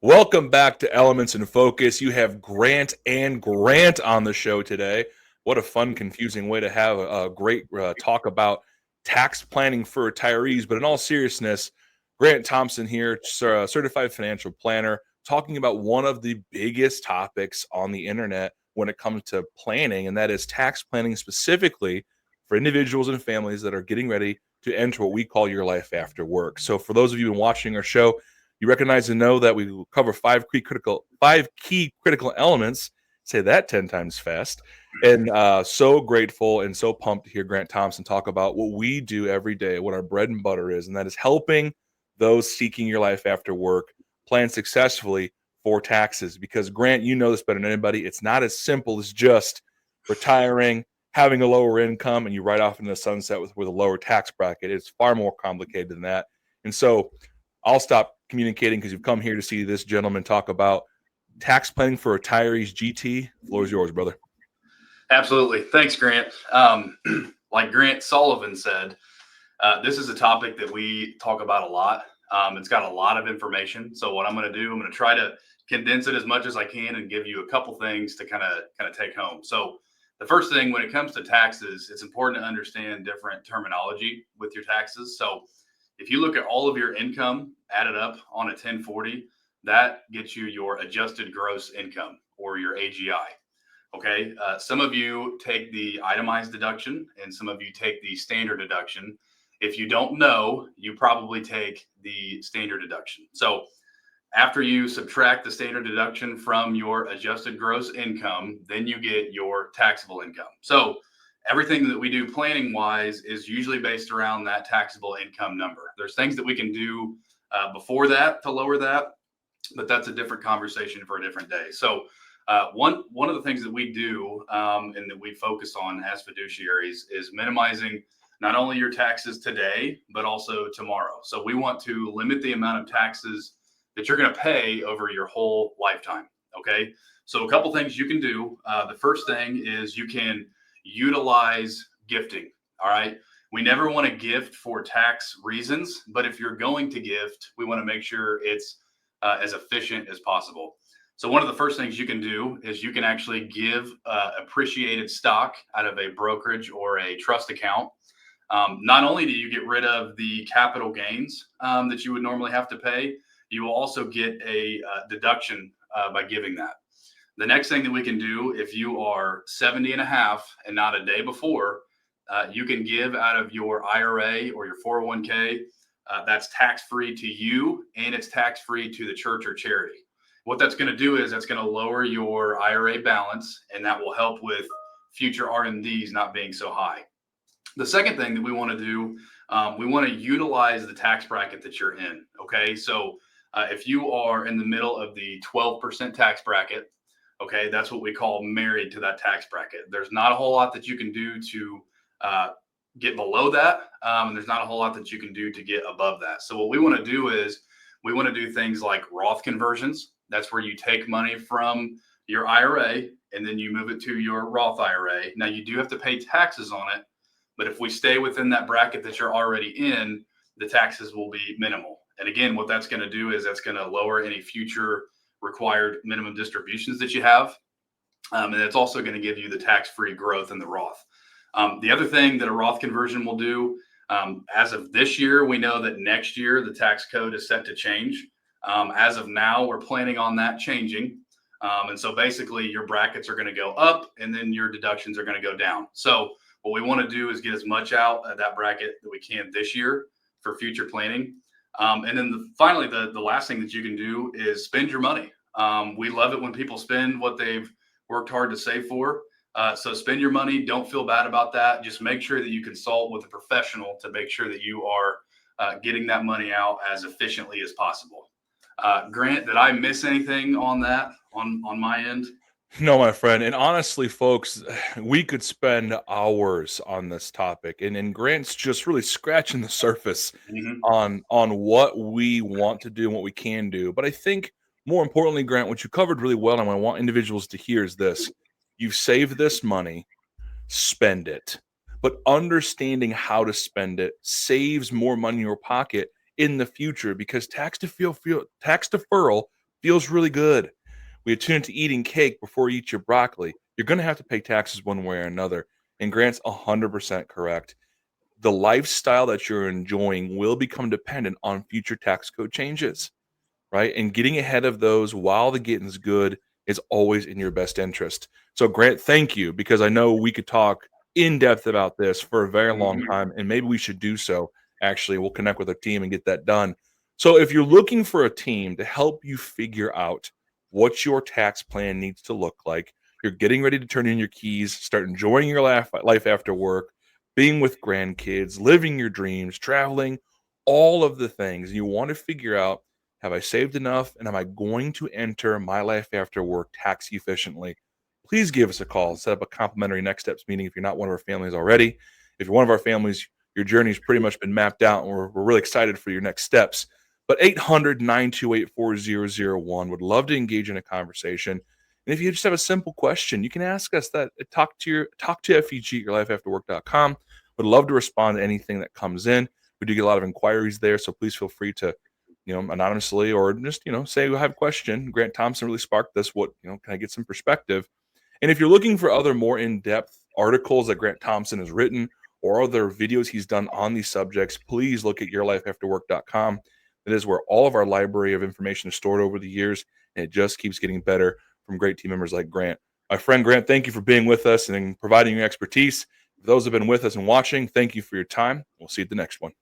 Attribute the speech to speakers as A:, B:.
A: Welcome back to Elements in Focus. You have Grant and Grant on the show today. What a fun, confusing way to have a great talk about tax planning for retirees. But in all seriousness, Grant Thompson here, certified financial planner, talking about one of the biggest topics on the internet when it comes to planning, and that is tax planning specifically for individuals and families that are getting ready to enter what we call your life after work. So for those of you watching our show, you recognize and know that we will cover five key critical elements. Say that 10 times fast. And so grateful and so pumped to hear Grant Thompson talk about what we do every day, what our bread and butter is, and that is helping those seeking your life after work plan successfully for taxes. Because Grant, you know this better than anybody. It's not as simple as just retiring, having a lower income, and you ride off into the sunset with a lower tax bracket. It's far more complicated than that. And so I'll stop communicating because you've come here to see this gentleman talk about tax planning for retirees. GT, the floor is yours, brother.
B: Absolutely. Thanks, Grant. Like Grant Soliven said, this is a topic that we talk about a lot. It's got a lot of information. So what I'm going to do, I'm going to try to condense it as much as I can and give you a couple things to kind of take home. So the first thing, when it comes to taxes, it's important to understand different terminology with your taxes. So if you look at all of your income added up on a 1040, that gets you your adjusted gross income, or your AGI. Okay. Some of you take the itemized deduction and some of you take the standard deduction. If you don't know, you probably take the standard deduction. So after you subtract the standard deduction from your adjusted gross income, then you get your taxable income. So everything that we do planning wise is usually based around that taxable income number. There's things that we can do before that to lower that, but that's a different conversation for a different day. So one of the things that we do and that we focus on as fiduciaries is minimizing not only your taxes today, but also tomorrow. So we want to limit the amount of taxes that you're going to pay over your whole lifetime. Okay. So a couple things you can do. The first thing is you can utilize gifting. All right. We never want to gift for tax reasons, but if you're going to gift, we want to make sure it's as efficient as possible. So one of the first things you can do is you can actually give appreciated stock out of a brokerage or a trust account. Not only do you get rid of the capital gains that you would normally have to pay, you will also get a deduction by giving that. The next thing that we can do, if you are 70 and a half and not a day before, you can give out of your IRA or your 401k. That's tax-free to you, and it's tax-free to the church or charity. What that's going to do is that's going to lower your IRA balance, and that will help with future RMDs not being so high. The second thing that we want to do, we want to utilize the tax bracket that you're in. Okay, so if you are in the middle of the 12% tax bracket, okay, that's what we call married to that tax bracket. There's not a whole lot that you can do to get below that. And there's not a whole lot that you can do to get above that. So what we want to do is we want to do things like Roth conversions. That's where you take money from your IRA and then you move it to your Roth IRA. Now you do have to pay taxes on it, but if we stay within that bracket that you're already in, the taxes will be minimal. And again, what that's going to do is that's going to lower any future required minimum distributions that you have. And it's also going to give you the tax-free growth in the Roth. The other thing that a Roth conversion will do, as of this year, we know that next year the tax code is set to change. As of now, we're planning on that changing. And so basically your brackets are going to go up and then your deductions are going to go down. So what we want to do is get as much out of that bracket that we can this year for future planning. And then finally, the last thing that you can do is spend your money. We love it when people spend what they've worked hard to save for. So spend your money. Don't feel bad about that. Just make sure that you consult with a professional to make sure that you are getting that money out as efficiently as possible. Grant, did I miss anything on that on my end?
A: No, my friend. And honestly, folks, we could spend hours on this topic. And Grant's just really scratching the surface on what we want to do and what we can do. But I think more importantly, Grant, what you covered really well, and what I want individuals to hear is this. You've saved this money, spend it. But understanding how to spend it saves more money in your pocket in the future, because tax deferral feels really good. We attune to eating cake before you eat your broccoli. You're going to have to pay taxes one way or another. And Grant's 100% correct. The lifestyle that you're enjoying will become dependent on future tax code changes, right? And getting ahead of those while the getting's good is always in your best interest. So, Grant, thank you, because I know we could talk in depth about this for a very long time, and maybe we should do so. Actually, we'll connect with our team and get that done. So, if you're looking for a team to help you figure out what your tax plan needs to look like, you're getting ready to turn in your keys, start enjoying your life after work, being with grandkids, living your dreams, traveling, all of the things you want to figure out, have I saved enough? And am I going to enter my life after work tax efficiently? Please give us a call. Set up a complimentary next steps meeting if you're not one of our families already. If you're one of our families, your journey's pretty much been mapped out, and we're really excited for your next steps. But 800-928-4001 would love to engage in a conversation. And if you just have a simple question, you can ask us that. Talk to FEG at yourlifeafterwork.com. Would love to respond to anything that comes in. We do get a lot of inquiries there, so please feel free to anonymously, or just, say you have a question. Grant Thompson really sparked this. Can I get some perspective? And if you're looking for other more in-depth articles that Grant Thompson has written or other videos he's done on these subjects, please look at yourlifeafterwork.com. That is where all of our library of information is stored over the years, and it just keeps getting better from great team members like Grant. My friend Grant, thank you for being with us and providing your expertise. For those who have been with us and watching, thank you for your time. We'll see you at the next one.